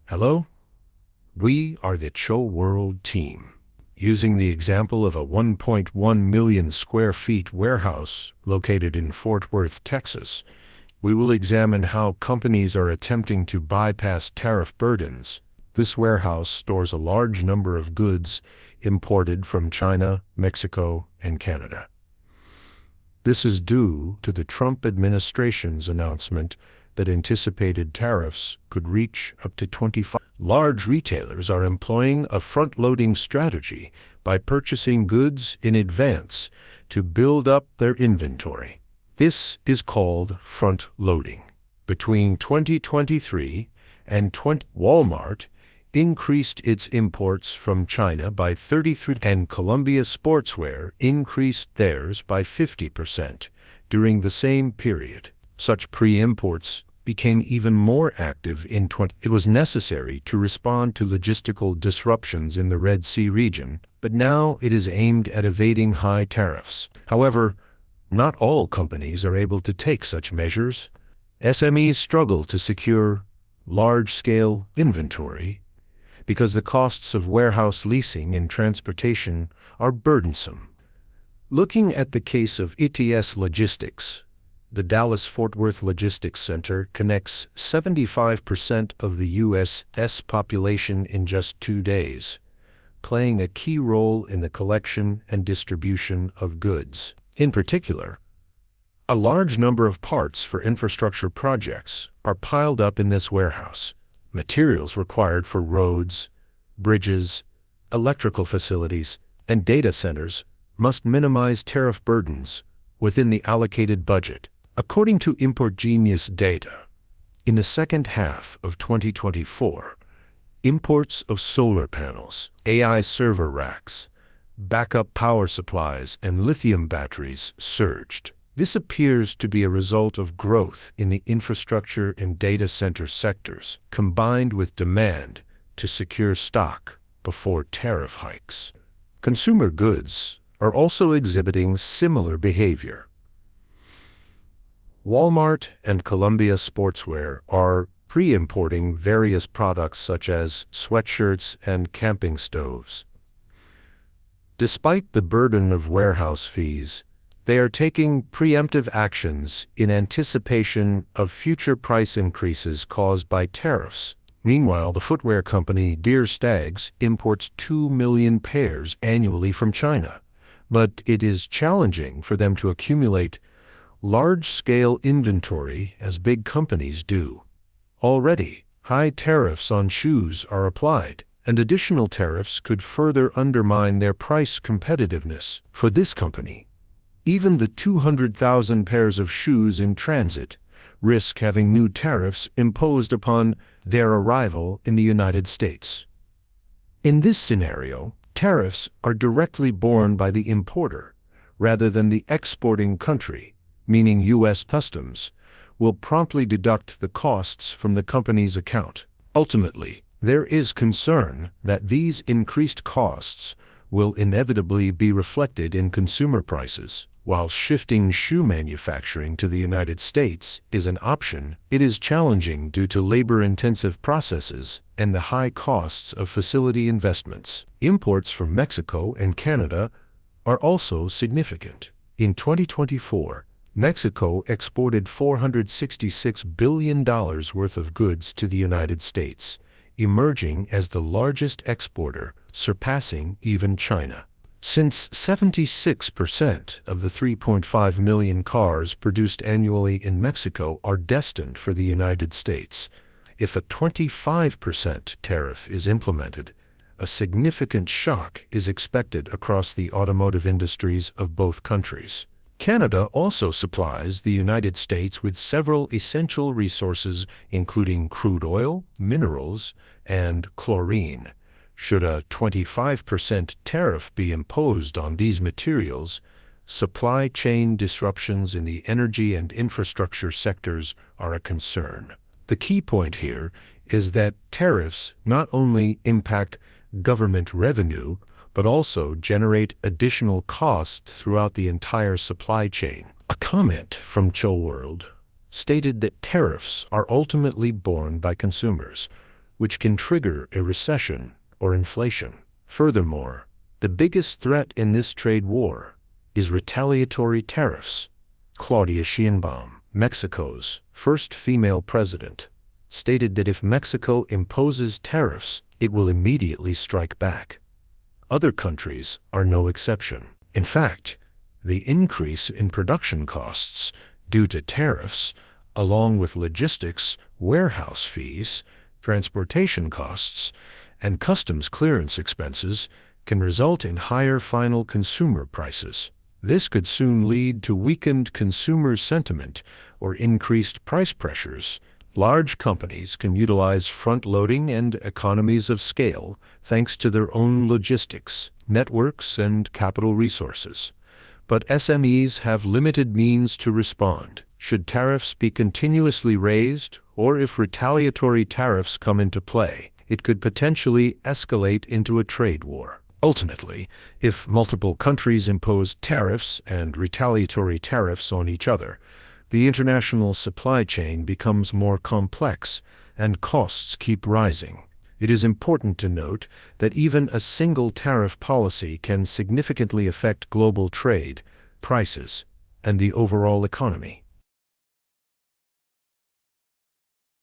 Hello? We are the ChoWorld team. Using the example of a 1.1 million square feet warehouse located in Fort Worth, Texas, we will examine how companies are attempting to bypass tariff burdens. This warehouse stores a large number of goods imported from China, Mexico, and Canada. This is due to the Trump administration's announcement that anticipated tariffs could reach up to 25%. Large retailers are employing a front-loading strategy by purchasing goods in advance to build up their inventory. This is called front-loading. Between 2023 and Walmart increased its imports from China by 33%, and Columbia Sportswear increased theirs by 50% during the same period. Such pre-imports became even more active in 2020. It was necessary to respond to logistical disruptions in the Red Sea region, but now it is aimed at evading high tariffs. However, not all companies are able to take such measures. SMEs struggle to secure large-scale inventory because the costs of warehouse leasing and transportation are burdensome. Looking at the case of ETS Logistics, the Dallas-Fort Worth Logistics Center connects 75% of the U.S.'s population in just 2 days, playing a key role in the collection and distribution of goods. In particular, a large number of parts for infrastructure projects are piled up in this warehouse. Materials required for roads, bridges, electrical facilities, and data centers must minimize tariff burdens within the allocated budget. According to Import Genius data, in the second half of 2024, imports of solar panels, AI server racks, backup power supplies, and lithium batteries surged. This appears to be a result of growth in the infrastructure and data center sectors, combined with demand to secure stock before tariff hikes. Consumer goods are also exhibiting similar behavior. Walmart and Columbia Sportswear are pre-importing various products such as sweatshirts and camping stoves. Despite the burden of warehouse fees, they are taking preemptive actions in anticipation of future price increases caused by tariffs. Meanwhile, the footwear company Deer Stags imports 2 million pairs annually from China, but it is challenging for them to accumulate large-scale inventory as big companies do. Already, high tariffs on shoes are applied, and additional tariffs could further undermine their price competitiveness. For this company, even the 200,000 pairs of shoes in transit risk having new tariffs imposed upon their arrival in the United States. In this scenario, tariffs are directly borne by the importer rather than the exporting country, meaning U.S. Customs will promptly deduct the costs from the company's account. Ultimately, there is concern that these increased costs will inevitably be reflected in consumer prices. While shifting shoe manufacturing to the United States is an option, it is challenging due to labor-intensive processes and the high costs of facility investments. Imports from Mexico and Canada are also significant. In 2024, Mexico exported $466 billion worth of goods to the United States, emerging as the largest exporter, surpassing even China. Since 76% of the 3.5 million cars produced annually in Mexico are destined for the United States, if a 25% tariff is implemented, a significant shock is expected across the automotive industries of both countries. Canada also supplies the United States with several essential resources, including crude oil, minerals, and chlorine. Should a 25% tariff be imposed on these materials, supply chain disruptions in the energy and infrastructure sectors are a concern. The key point here is that tariffs not only impact government revenue, but also generate additional costs throughout the entire supply chain. A comment from ChoWorld stated that tariffs are ultimately borne by consumers, which can trigger a recession or inflation. Furthermore, the biggest threat in this trade war is retaliatory tariffs. Claudia Sheinbaum, Mexico's first female president, stated that if Mexico imposes tariffs, it will immediately strike back. Other countries are no exception. In fact, the increase in production costs due to tariffs, along with logistics, warehouse fees, transportation costs, and customs clearance expenses, can result in higher final consumer prices. This could soon lead to weakened consumer sentiment or increased price pressures. Large companies can utilize front-loading and economies of scale thanks to their own logistics, networks, and capital resources. But SMEs have limited means to respond. Should tariffs be continuously raised, or if retaliatory tariffs come into play, it could potentially escalate into a trade war. Ultimately, if multiple countries impose tariffs and retaliatory tariffs on each other, the international supply chain becomes more complex and costs keep rising. It is important to note that even a single tariff policy can significantly affect global trade, prices, and the overall economy.